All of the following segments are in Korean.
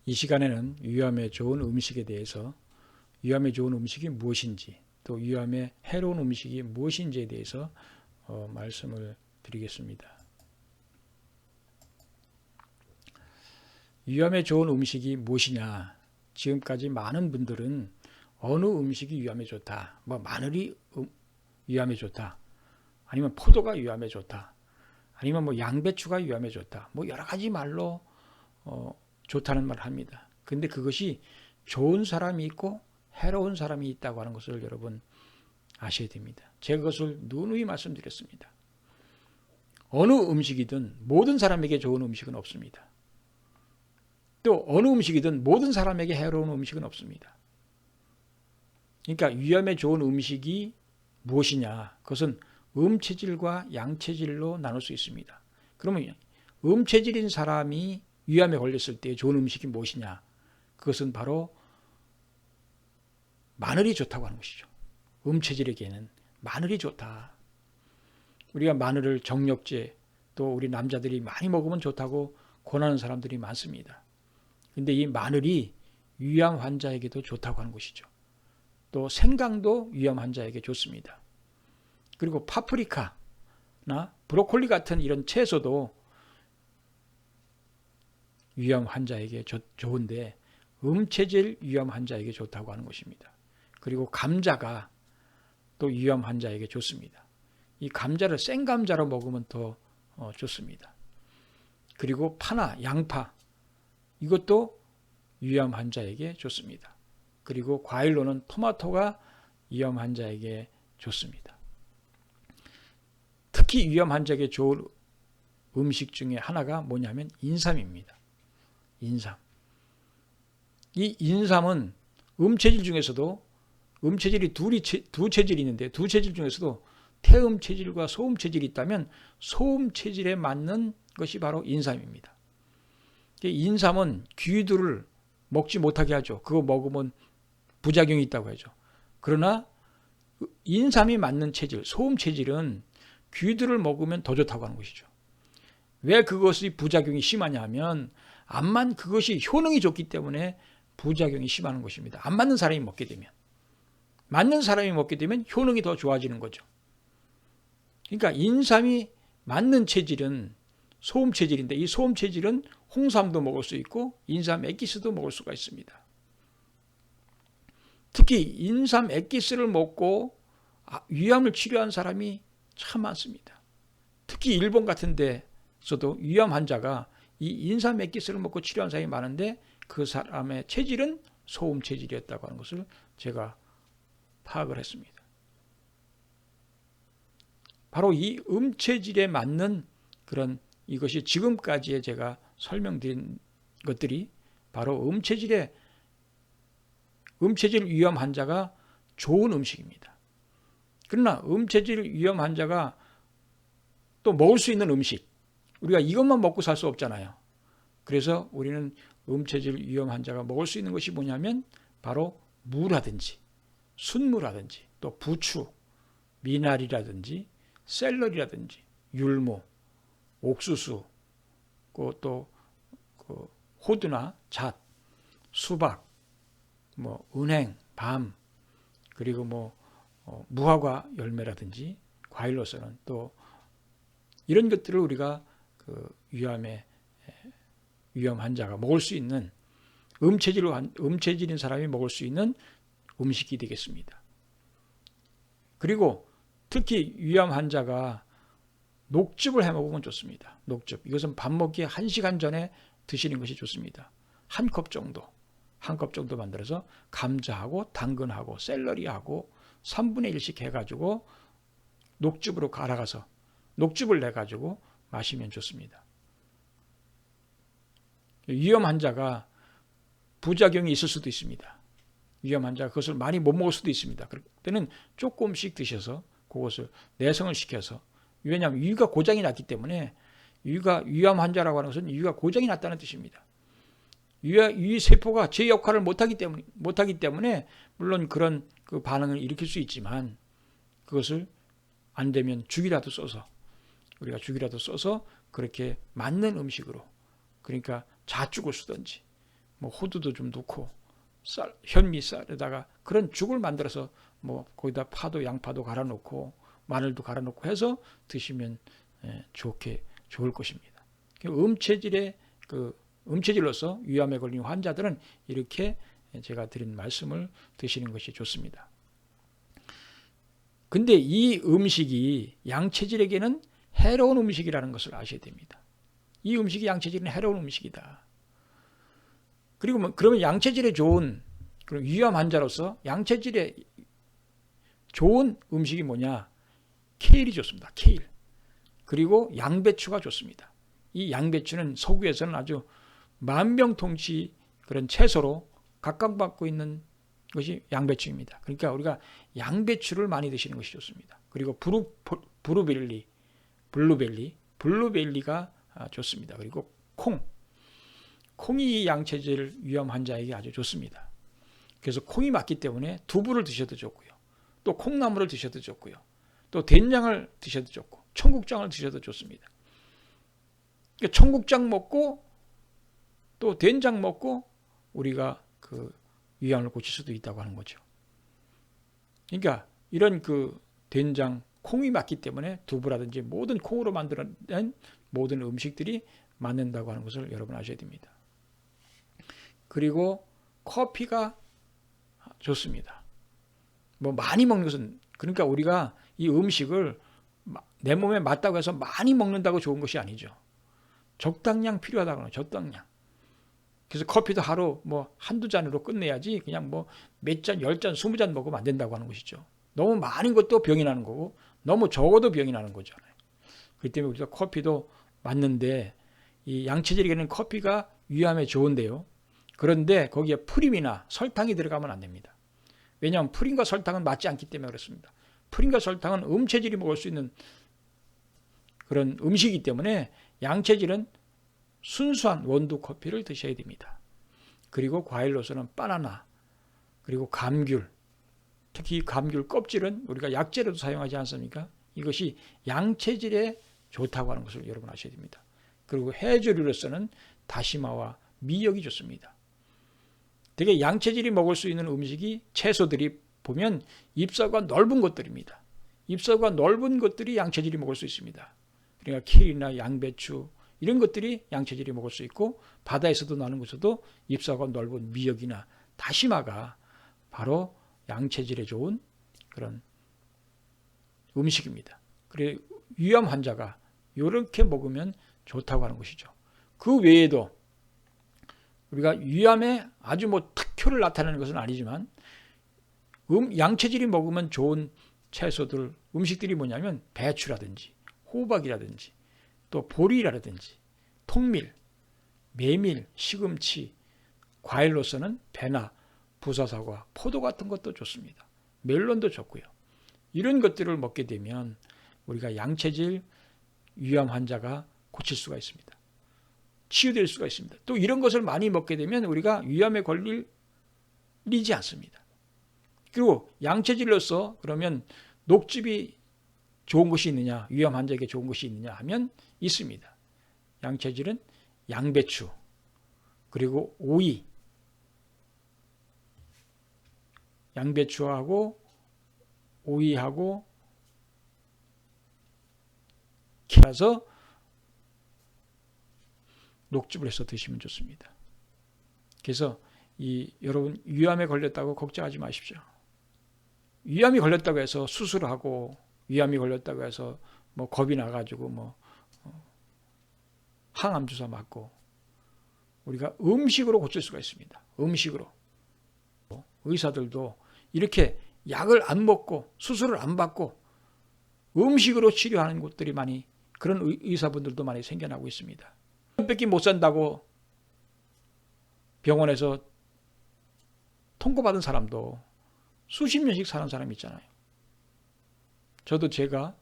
이 시간에는 위암에 좋은 음식에 대해서 위암에 좋은 음식이 무엇인지 또 위암에 해로운 음식이 무엇인지에 대해서 말씀을 드리겠습니다. 위암에 좋은 음식이 무엇이냐? 지금까지 많은 분들은 어느 음식이 위암에 좋다, 뭐 마늘이 위암에 좋다, 아니면 포도가 위암에 좋다, 아니면 뭐 양배추가 위암에 좋다, 뭐 여러 가지 말로 좋다는 말을 합니다. 근데 그것이 좋은 사람이 있고 해로운 사람이 있다고 하는 것을 여러분 아셔야 됩니다. 제가 그것을 누누이 말씀드렸습니다. 어느 음식이든 모든 사람에게 좋은 음식은 없습니다. 또 어느 음식이든 모든 사람에게 해로운 음식은 없습니다. 그러니까 위암에 좋은 음식이 무엇이냐? 그것은 음체질과 양체질로 나눌 수 있습니다. 그러면 음체질인 사람이 위암에 걸렸을 때 좋은 음식이 무엇이냐? 그것은 바로 마늘이 좋다고 하는 것이죠. 음체질에게는 마늘이 좋다. 우리가 마늘을 정력제, 또 우리 남자들이 많이 먹으면 좋다고 권하는 사람들이 많습니다. 근데 이 마늘이 위암 환자에게도 좋다고 하는 것이죠. 또 생강도 위암 환자에게 좋습니다. 그리고 파프리카나 브로콜리 같은 이런 채소도 위암 환자에게 좋은데 음체질 위암 환자에게 좋다고 하는 것입니다. 그리고 감자가 또 위암 환자에게 좋습니다. 이 감자를 생감자로 먹으면 더 좋습니다. 그리고 파나 양파, 이것도 위암 환자에게 좋습니다. 그리고 과일로는 토마토가 위암 환자에게 좋습니다. 특히 위암 환자에게 좋은 음식 중에 하나가 뭐냐면 인삼입니다. 인삼. 이 인삼은 음체질 중에서도 음체질이 두 체질이 있는데 두 체질 중에서도 태음 체질과 소음 체질이 있다면 소음 체질에 맞는 것이 바로 인삼입니다. 인삼은 귀두를 먹지 못하게 하죠. 그거 먹으면 부작용이 있다고 하죠. 그러나 인삼이 맞는 체질, 소음 체질은 귀두를 먹으면 더 좋다고 하는 것이죠. 왜 그것이 부작용이 심하냐 하면 안 맞는 그것이 효능이 좋기 때문에 부작용이 심한 것입니다. 안 맞는 사람이 먹게 되면. 맞는 사람이 먹게 되면 효능이 더 좋아지는 거죠. 그러니까 인삼이 맞는 체질은 소음 체질인데 이 소음 체질은 홍삼도 먹을 수 있고 인삼 액기스도 먹을 수가 있습니다. 특히 인삼 액기스를 먹고 위암을 치료한 사람이 참 많습니다. 특히 일본 같은 데서도 위암 환자가 이 인삼 액기스를 먹고 치료한 사람이 많은데 그 사람의 체질은 소음 체질이었다고 하는 것을 제가 파악을 했습니다. 바로 이 음체질에 맞는 그런 이것이 지금까지의 제가 설명드린 것들이 바로 음체질 위암 환자가 좋은 음식입니다. 그러나 음체질 위암 환자가 또 먹을 수 있는 음식, 우리가 이것만 먹고 살 수 없잖아요. 그래서 우리는 음체질 위암 환자가 먹을 수 있는 것이 뭐냐면 바로 무라든지 순무라든지 또 부추, 미나리라든지 샐러리라든지 율무, 옥수수, 또 호두나 잣, 수박, 은행, 밤, 그리고 무화과 열매라든지 과일로서는 또 이런 것들을 우리가 위암 환자가 먹을 수 있는 음체질인 사람이 먹을 수 있는 음식이 되겠습니다. 그리고 특히 위암 환자가 녹즙을 해 먹으면 좋습니다. 녹즙. 이것은 밥 먹기 1시간 전에 드시는 것이 좋습니다. 한 컵 정도 만들어서 감자하고 당근하고 샐러리하고 3분의 1씩 해가지고 녹즙으로 갈아가서 녹즙을 내가지고 마시면 좋습니다. 위암 환자가 부작용이 있을 수도 있습니다. 위암 환자가 그것을 많이 못 먹을 수도 있습니다. 그때는 조금씩 드셔서 그것을 내성을 시켜서, 왜냐하면 위가 고장이 났기 때문에 위암 환자라고 하는 것은 위가 고장이 났다는 뜻입니다. 위 세포가 제 역할을 못하기 때문에 물론 그런 그 반응을 일으킬 수 있지만 그것을 안 되면 우리가 죽이라도 써서 그렇게 맞는 음식으로, 그러니까 잣죽을 쓰든지 뭐 호두도 좀 넣고 현미쌀에다가 그런 죽을 만들어서 뭐 거기다 파도 양파도 갈아 놓고 마늘도 갈아 놓고 해서 드시면 좋을 것입니다. 음체질로서 위암에 걸린 환자들은 이렇게 제가 드린 말씀을 드시는 것이 좋습니다. 근데 이 음식이 양체질에게는 해로운 음식이라는 것을 아셔야 됩니다. 이 음식이 양체질은 해로운 음식이다. 그리고 그러면 양체질에 좋은 그런 위암 환자로서 양체질에 좋은 음식이 뭐냐? 케일이 좋습니다. 케일. 그리고 양배추가 좋습니다. 이 양배추는 서구에서는 아주 만병통치 그런 채소로 각광받고 있는 것이 양배추입니다. 그러니까 우리가 양배추를 많이 드시는 것이 좋습니다. 그리고 블루벨리가 좋습니다. 그리고 콩이 양체질 위암 환자에게 아주 좋습니다. 그래서 콩이 맞기 때문에 두부를 드셔도 좋고요. 또 콩나물을 드셔도 좋고요. 또 된장을 드셔도 좋고 청국장을 드셔도 좋습니다. 그러니까 청국장 먹고 또 된장 먹고 우리가 그 위암을 고칠 수도 있다고 하는 거죠. 그러니까 이런 그 된장, 콩이 맞기 때문에 두부라든지 모든 콩으로 만들어낸 모든 음식들이 맞는다고 하는 것을 여러분 아셔야 됩니다. 그리고 커피가 좋습니다. 뭐 많이 먹는 것은 그러니까 우리가 이 음식을 내 몸에 맞다고 해서 많이 먹는다고 좋은 것이 아니죠. 적당량 필요하다고 하는 적당량. 그래서 커피도 하루 뭐 한두 잔으로 끝내야지 그냥 뭐 몇 잔, 10잔, 20잔 먹으면 안 된다고 하는 것이죠. 너무 많은 것도 병이 나는 거고 너무 적어도 병이 나는 거잖아요. 그렇기 때문에 우리가 커피도 맞는데 이 양체질에게는 커피가 위암에 좋은데요. 그런데 거기에 프림이나 설탕이 들어가면 안 됩니다. 왜냐하면 프림과 설탕은 맞지 않기 때문에 그렇습니다. 프림과 설탕은 음체질이 먹을 수 있는 그런 음식이기 때문에 양체질은 순수한 원두 커피를 드셔야 됩니다. 그리고 과일로서는 바나나, 그리고 감귤, 특히 감귤 껍질은 우리가 약재로도 사용하지 않습니까? 이것이 양체질에 좋다고 하는 것을 여러분 아셔야 됩니다. 그리고 해조류로서는 다시마와 미역이 좋습니다. 되게 양체질이 먹을 수 있는 음식이 채소들이 보면 잎사귀가 넓은 것들입니다. 잎사귀가 넓은 것들이 양체질이 먹을 수 있습니다. 그러니까 케일이나 양배추 이런 것들이 양체질이 먹을 수 있고 바다에서도 나는 것에도 잎사귀가 넓은 미역이나 다시마가 바로 양체질에 좋은 그런 음식입니다. 그래 위암 환자가 이렇게 먹으면 좋다고 하는 것이죠. 그 외에도 우리가 위암에 아주 뭐 특효를 나타내는 것은 아니지만 양체질이 먹으면 좋은 채소들, 음식들이 뭐냐면 배추라든지 호박이라든지 또 보리라든지 통밀, 메밀, 시금치, 과일로서는 배나 부사사과, 포도 같은 것도 좋습니다. 멜론도 좋고요. 이런 것들을 먹게 되면 우리가 양체질 위암 환자가 고칠 수가 있습니다. 치유될 수가 있습니다. 또 이런 것을 많이 먹게 되면 우리가 위암에 걸리지 않습니다. 그리고 양체질로서 그러면 녹즙이 좋은 것이 있느냐, 위암 환자에게 좋은 것이 있느냐 하면 있습니다. 양체질은 양배추, 그리고 오이, 양배추하고 오이하고 캐서 녹즙을 해서 드시면 좋습니다. 그래서 여러분 위암에 걸렸다고 걱정하지 마십시오. 위암이 걸렸다고 해서 수술하고 위암이 걸렸다고 해서 뭐 겁이 나가지고 뭐 항암 주사 맞고 우리가 음식으로 고칠 수가 있습니다. 음식으로. 의사들도 이렇게 약을 안 먹고 수술을 안 받고 음식으로 치료하는 곳들이 많이 그런 의사분들도 많이 생겨나고 있습니다. 밖에 못 산다고 병원에서 통보받은 사람도 수십 년씩 사는 사람이 있잖아요. 저도 제가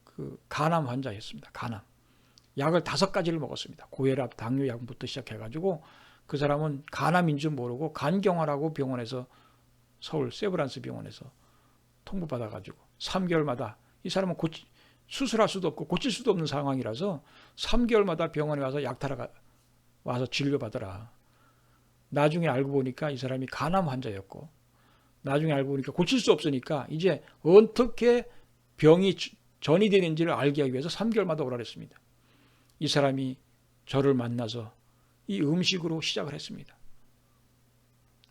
그 간암 환자였습니다. 간암. 약을 5가지를 먹었습니다. 고혈압, 당뇨 약부터 시작해가지고 그 사람은 간암인 줄 모르고 간경화라고 병원에서 서울 세브란스 병원에서 통보받아가지고 3개월마다 이 사람은 수술할 수도 없고 고칠 수도 없는 상황이라서 3개월마다 병원에 와서 약 타러 와서 진료받으라. 나중에 알고 보니까 이 사람이 간암 환자였고, 나중에 알고 보니까 고칠 수 없으니까 이제 어떻게 병이 전이 되는지를 알게 하기 위해서 3개월마다 오라 그랬습니다. 이 사람이 저를 만나서 이 음식으로 시작을 했습니다.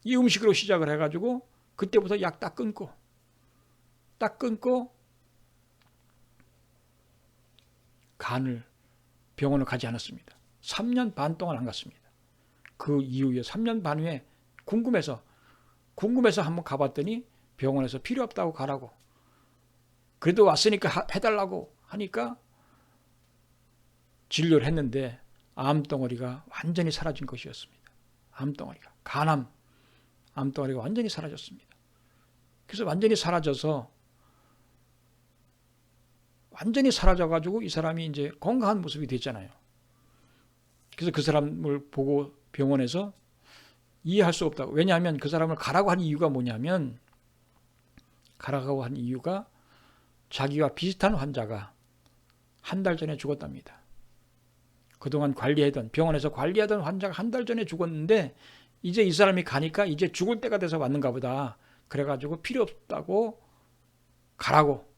이 음식으로 시작을 해가지고 그때부터 약 딱 끊고 간을 병원을 가지 않았습니다. 3년 반 동안 안 갔습니다. 그 이후에 3년 반 후에 궁금해서 한번 가봤더니 병원에서 필요 없다고 가라고. 그래도 왔으니까 해달라고 하니까 진료를 했는데 암덩어리가 완전히 사라진 것이었습니다. 암덩어리가. 간암 암덩어리가 완전히 사라졌습니다. 그래서 완전히 사라져가지고 이 사람이 이제 건강한 모습이 됐잖아요. 그래서 그 사람을 보고 병원에서 이해할 수 없다고. 왜냐하면 그 사람을 가라고 한 이유가 뭐냐면, 가라고 한 이유가 자기와 비슷한 환자가 한 달 전에 죽었답니다. 그동안 병원에서 관리하던 환자가 한 달 전에 죽었는데 이제 이 사람이 가니까 이제 죽을 때가 돼서 왔는가 보다. 그래가지고 필요 없다고 가라고,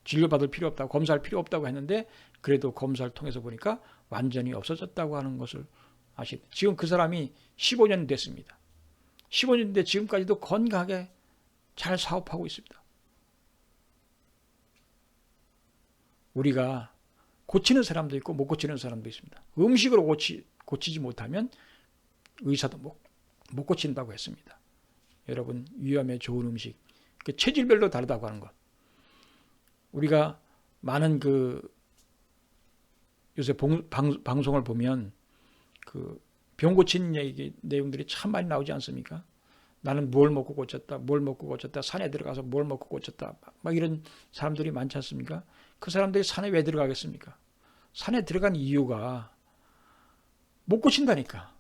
진료받을 필요 없다고, 검사할 필요 없다고 했는데 그래도 검사를 통해서 보니까 완전히 없어졌다고 하는 것을 아시죠. 지금 그 사람이 15년 됐습니다. 15년 돼 지금까지도 건강하게 잘 사업하고 있습니다. 우리가 고치는 사람도 있고 못 고치는 사람도 있습니다. 음식으로 고치지 못하면 의사도 못 고친다고 했습니다. 여러분, 위암에 좋은 음식, 체질별로 다르다고 하는 것. 우리가 많은 요새 방송을 보면 병 고치는 내용들이 참 많이 나오지 않습니까? 나는 뭘 먹고 고쳤다, 산에 들어가서 뭘 먹고 고쳤다, 막 이런 사람들이 많지 않습니까? 그 사람들이 산에 왜 들어가겠습니까? 산에 들어간 이유가 못 고친다니까.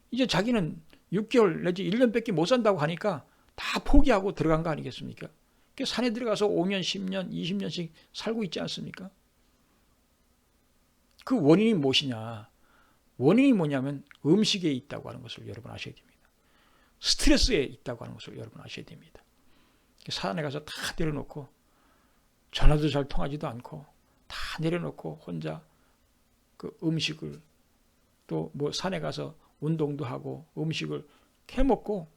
이제 자기는 6개월 내지 1년밖에 못 산다고 하니까 다 포기하고 들어간 거 아니겠습니까? 산에 들어가서 5년, 10년, 20년씩 살고 있지 않습니까? 그 원인이 무엇이냐? 원인이 뭐냐면 음식에 있다고 하는 것을 여러분 아셔야 됩니다. 스트레스에 있다고 하는 것을 여러분 아셔야 됩니다. 산에 가서 다 내려놓고 전화도 잘 통하지도 않고 다 내려놓고 혼자 그 음식을 또 뭐 산에 가서 운동도 하고 음식을 캐먹고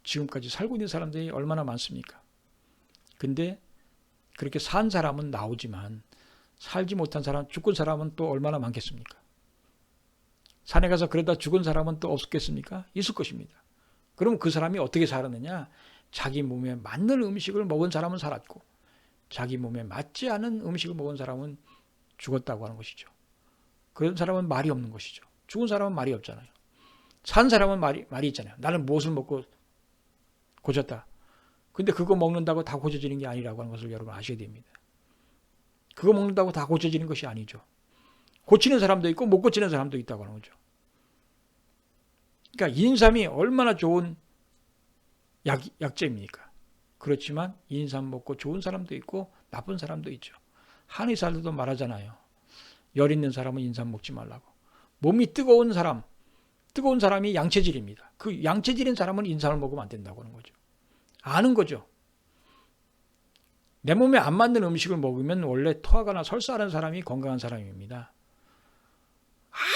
지금까지 살고 있는 사람들이 얼마나 많습니까? 근데 그렇게 산 사람은 나오지만 살지 못한 사람, 죽은 사람은 또 얼마나 많겠습니까? 산에 가서 그러다 죽은 사람은 또 없겠습니까? 있을 것입니다. 그럼 그 사람이 어떻게 살았느냐? 자기 몸에 맞는 음식을 먹은 사람은 살았고 자기 몸에 맞지 않은 음식을 먹은 사람은 죽었다고 하는 것이죠. 그런 사람은 말이 없는 것이죠. 죽은 사람은 말이 없잖아요. 산 사람은 말이 있잖아요. 나는 무엇을 먹고 고쳤다. 근데 그거 먹는다고 다 고쳐지는 게 아니라고 하는 것을 여러분 아셔야 됩니다. 그거 먹는다고 다 고쳐지는 것이 아니죠. 고치는 사람도 있고 못 고치는 사람도 있다고 하는 거죠. 그러니까 인삼이 얼마나 좋은 약재입니까? 그렇지만 인삼 먹고 좋은 사람도 있고 나쁜 사람도 있죠. 한의사들도 말하잖아요. 열 있는 사람은 인삼 먹지 말라고. 몸이 뜨거운 사람이 양체질입니다. 그 양체질인 사람은 인삼을 먹으면 안 된다고 하는 거죠. 아는 거죠. 내 몸에 안 맞는 음식을 먹으면 원래 토하거나 설사하는 사람이 건강한 사람입니다.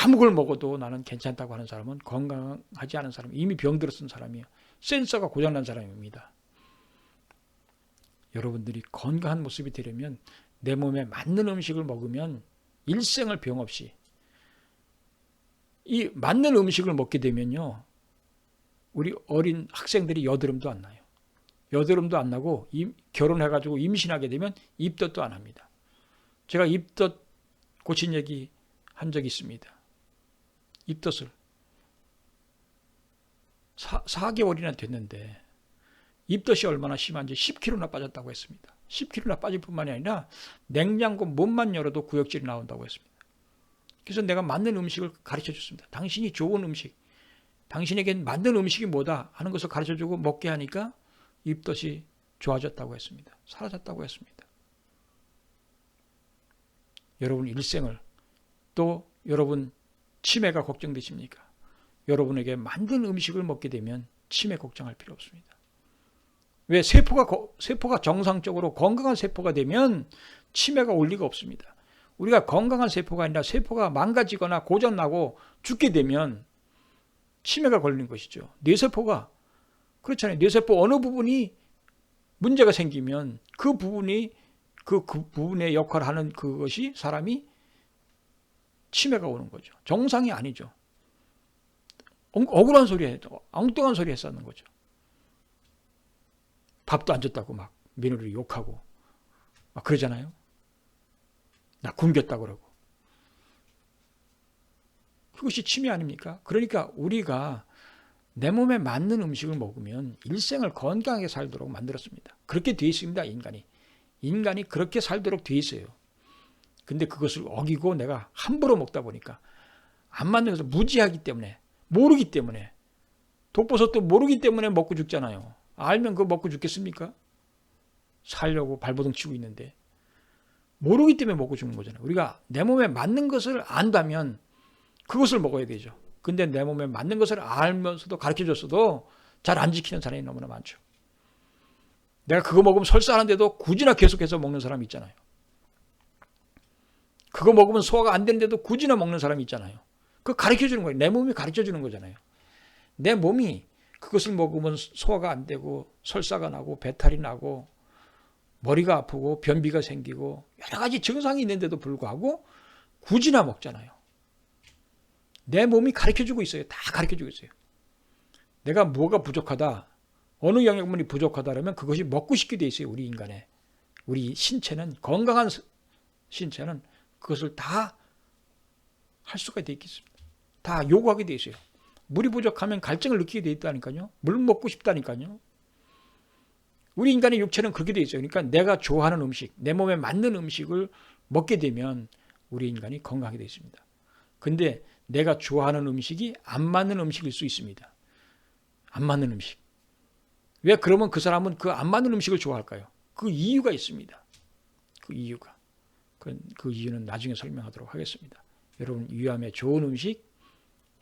아무 걸 먹어도 나는 괜찮다고 하는 사람은 건강하지 않은 사람, 이미 병들었은 사람이에요. 센서가 고장난 사람입니다. 여러분들이 건강한 모습이 되려면 내 몸에 맞는 음식을 먹으면 일생을 병 없이, 이 맞는 음식을 먹게 되면요, 우리 어린 학생들이 여드름도 안 나요. 여드름도 안 나고 결혼해가지고 임신하게 되면 입덧도 안 합니다. 제가 입덧 고친 얘기 한 적이 있습니다. 입덧을 4개월이나 됐는데 입덧이 얼마나 심한지 10kg나 빠졌다고 했습니다. 10kg나 빠질 뿐만이 아니라 냉장고 문만 열어도 구역질이 나온다고 했습니다. 그래서 내가 맞는 음식을 가르쳐 줬습니다. 당신이 좋은 음식, 당신에겐 맞는 음식이 뭐다 하는 것을 가르쳐 주고 먹게 하니까 입덧이 좋아졌다고 했습니다. 사라졌다고 했습니다. 여러분 일생을, 또 여러분 치매가 걱정되십니까? 여러분에게 만든 음식을 먹게 되면 치매 걱정할 필요 없습니다. 왜? 세포가 정상적으로 건강한 세포가 되면 치매가 올 리가 없습니다. 우리가 건강한 세포가 아니라 세포가 망가지거나 고장나고 죽게 되면 치매가 걸리는 것이죠. 뇌세포가 그렇잖아요. 뇌세포 어느 부분이 문제가 생기면 그 부분이 그 부분의 역할을 하는 그것이 사람이 치매가 오는 거죠. 정상이 아니죠. 억울한 소리 해도 엉뚱한 소리 했었는 거죠. 밥도 안 줬다고 막 며느리 욕하고 막 그러잖아요. 나 굶겼다고 그러고. 그것이 치매 아닙니까? 그러니까 우리가 내 몸에 맞는 음식을 먹으면 일생을 건강하게 살도록 만들었습니다. 그렇게 되어 있습니다. 인간이 그렇게 살도록 되어 있어요. 근데 그것을 어기고 내가 함부로 먹다 보니까 안 맞는 것을 무지하기 때문에, 모르기 때문에, 독버섯도 모르기 때문에 먹고 죽잖아요. 알면 그거 먹고 죽겠습니까? 살려고 발버둥 치고 있는데 모르기 때문에 먹고 죽는 거잖아요. 우리가 내 몸에 맞는 것을 안다면 그것을 먹어야 되죠. 근데 내 몸에 맞는 것을 알면서도 가르쳐줬어도 잘 안 지키는 사람이 너무나 많죠. 내가 그거 먹으면 설사하는데도 굳이나 계속해서 먹는 사람이 있잖아요. 그거 먹으면 소화가 안 되는데도 굳이나 먹는 사람이 있잖아요. 그거 가르쳐주는 거예요. 내 몸이 가르쳐주는 거잖아요. 내 몸이 그것을 먹으면 소화가 안 되고 설사가 나고 배탈이 나고 머리가 아프고 변비가 생기고 여러 가지 증상이 있는데도 불구하고 굳이나 먹잖아요. 내 몸이 가르쳐주고 있어요. 다 가르쳐주고 있어요. 내가 뭐가 부족하다, 어느 영양분이 부족하다 그러면 그것이 먹고 싶게 돼 있어요. 우리 신체는, 건강한 신체는 그것을 다 할 수가 돼 있겠습니다. 다 요구하게 돼 있어요. 물이 부족하면 갈증을 느끼게 돼 있다니까요. 물 먹고 싶다니까요. 우리 인간의 육체는 그렇게 돼 있어요. 그러니까 내가 좋아하는 음식, 내 몸에 맞는 음식을 먹게 되면 우리 인간이 건강하게 돼 있습니다. 근데 내가 좋아하는 음식이 안 맞는 음식일 수 있습니다. 안 맞는 음식. 왜 그러면 그 사람은 그 안 맞는 음식을 좋아할까요? 그 이유가 있습니다. 그 이유가. 그 이유는 나중에 설명하도록 하겠습니다. 여러분, 위암에 좋은 음식,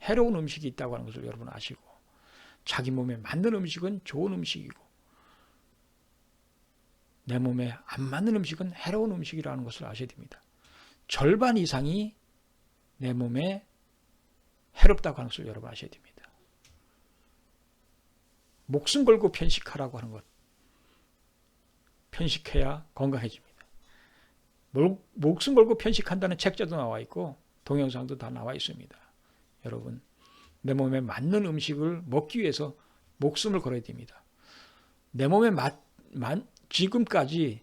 해로운 음식이 있다고 하는 것을 여러분 아시고, 자기 몸에 맞는 음식은 좋은 음식이고 내 몸에 안 맞는 음식은 해로운 음식이라는 것을 아셔야 됩니다. 절반 이상이 내 몸에 해롭다고 하는 것을 여러분 아셔야 됩니다. 목숨 걸고 편식하라고 하는 것. 편식해야 건강해집니다. 목숨 걸고 편식한다는 책자도 나와 있고 동영상도 다 나와 있습니다. 여러분, 내 몸에 맞는 음식을 먹기 위해서 목숨을 걸어야 됩니다. 내 몸에 지금까지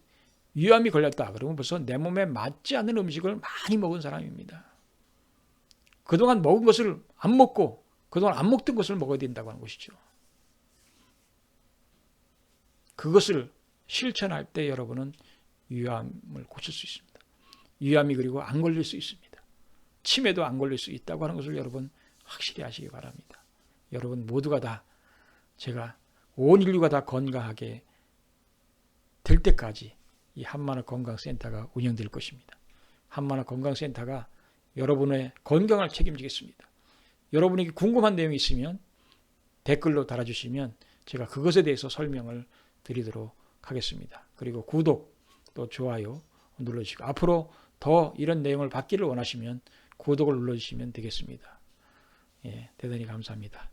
위암이 걸렸다 그러면 벌써 내 몸에 맞지 않는 음식을 많이 먹은 사람입니다. 그동안 먹은 것을 안 먹고 그동안 안 먹던 것을 먹어야 된다고 하는 것이죠. 그것을 실천할 때 여러분은 위암을 고칠 수 있습니다. 위암이 그리고 안 걸릴 수 있습니다. 치매도 안 걸릴 수 있다고 하는 것을 여러분 확실히 아시기 바랍니다. 여러분 모두가 다, 제가 온 인류가 다 건강하게 될 때까지 이 한만화 건강센터가 운영될 것입니다. 한만화 건강센터가 여러분의 건강을 책임지겠습니다. 여러분에게 궁금한 내용이 있으면 댓글로 달아주시면 제가 그것에 대해서 설명을 드리도록 하겠습니다. 그리고 구독 또 좋아요 눌러주시고 앞으로 더 이런 내용을 받기를 원하시면 구독을 눌러주시면 되겠습니다. 예, 대단히 감사합니다.